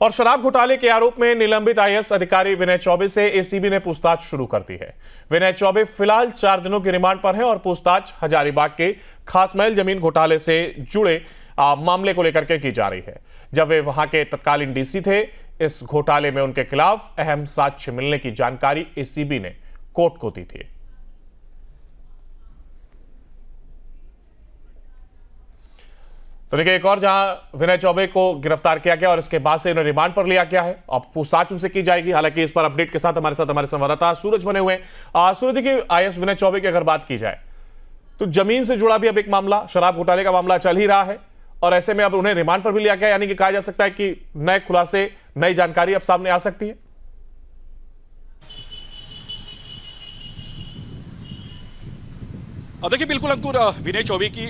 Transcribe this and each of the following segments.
और शराब घोटाले के आरोप में निलंबित आईएएस अधिकारी विनय चौबे से एसीबी ने पूछताछ शुरू कर दी है। विनय चौबे फिलहाल 4 दिनों के रिमांड पर है और पूछताछ हजारीबाग के खासमहल जमीन घोटाले से जुड़े मामले को लेकर के की जा रही है। जब वे वहां के तत्कालीन डीसी थे, इस घोटाले में उनके खिलाफ अहम साक्ष्य मिलने की जानकारी एसीबी ने कोर्ट को दी थी। तो देखिए, एक और जहां विनय चौबे को गिरफ्तार किया गया और इसके बाद से उन्हें रिमांड पर लिया गया है। अब पूछताछ उनसे की जाएगी। हालांकि इस पर अपडेट के साथ हमारे संवाददाता सूरज बने हुए हैं। सूरज, देखिए, आईएएस विनय चौबे की अगर बात की जाए तो जमीन से जुड़ा भी अब एक मामला, शराब घोटाले का मामला चल ही रहा है और ऐसे में अब उन्हें रिमांड पर भी लिया गया, यानी कि कहा जा सकता है कि नए खुलासे, नई जानकारी अब सामने आ सकती है। देखिए, बिल्कुल अंकुर, विनय चौबे की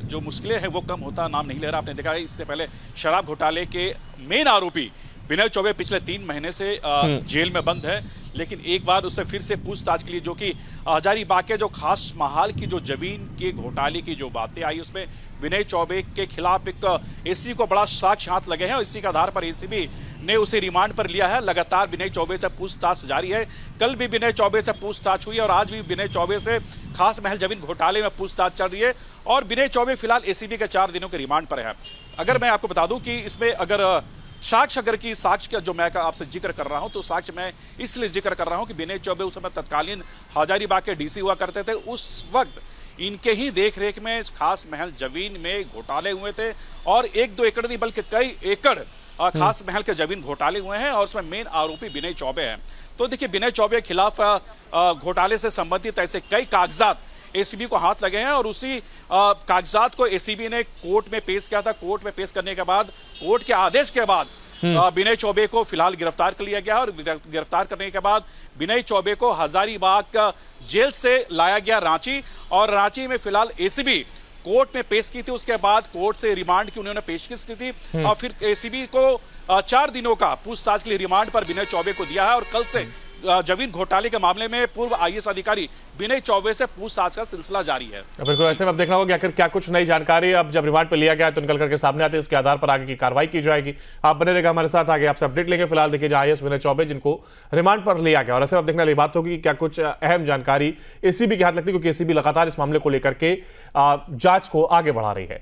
जो मुश्किलें हैं वो कम होता नाम नहीं ले रहा। आपने देखा है, इससे पहले शराब घोटाले के मेन आरोपी विनय चौबे पिछले 3 महीने से जेल में बंद है, लेकिन एक बार उससे फिर से पूछताछ के लिए, जो कि हजारीबाग के जो खास महाल की जो जमीन के घोटाले की जो बातें आई, उसमें विनय चौबे के खिलाफ एक एसीबी को बड़ा साक्ष्य हाथ लगे हैं और इसी के आधार पर एसीबी ने उसे रिमांड पर लिया है। लगातार विनय चौबे से पूछताछ जारी है। कल भी विनय चौबे से पूछताछ हुई और आज भी विनय चौबे से खास महल जमीन घोटाले में पूछताछ चल रही है और विनय चौबे फिलहाल एसीबी के 4 दिनों के रिमांड पर है। अगर मैं आपको बता दूं कि इसमें अगर साक्ष्य का जो मैं आपसे जिक्र कर रहा हूं, तो साक्ष्य मैं इसलिए जिक्र कर रहा हूं कि विनय चौबे उस समय तत्कालीन हजारीबाग के डीसी हुआ करते थे। उस वक्त इनके ही देखरेख में खास महल जमीन में घोटाले हुए थे और 1-2 एकड़ नहीं बल्कि कई एकड़ खास महल के जमीन घोटाले हुए हैं और उसमें मेन आरोपी विनय चौबे हैं। तो देखिए, विनय चौबे के खिलाफ घोटाले से संबंधित ऐसे कई कागजात एसीबी को हाथ लगे हैं और उसी कागजात को एसीबी ने कोर्ट में पेश किया था। कोर्ट में पेश करने के बाद, कोर्ट के आदेश के बाद विनय चौबे को फिलहाल गिरफ्तार कर लिया गया और गिरफ्तार करने के बाद विनय चौबे को हजारीबाग जेल से लाया गया रांची और रांची में फिलहाल एसीबी कोर्ट में पेश की थी। उसके बाद कोर्ट से रिमांड की उन्होंने पेशकश की थी और फिर एसीबी को 4 दिनों का पूछताछ के लिए रिमांड पर विनय चौबे को दिया है और कल से जमीन घोटाले के मामले में पूर्व आईएएस अधिकारी विनय चौबे से पूछताछ का सिलसिला जारी है। बिल्कुल, ऐसे में अब देखना होगा कि आखिर क्या कुछ नई जानकारी अब जब रिमांड पर लिया गया है तो निकल करके सामने आते हैं, उसके आधार पर आगे की कार्रवाई की जाएगी। आप बने रहेगा हमारे साथ, आगे आपसे अपडेट लेंगे। फिलहाल देखिए, आईएएस विनय चौबे जिनको रिमांड पर लिया गया और ऐसे में अब देखने वाली बात होगी कि क्या कुछ अहम जानकारी एसीबी के हाथ लगती है, क्योंकि एसीबी लगातार इस मामले को लेकर के जांच को आगे बढ़ा रही है।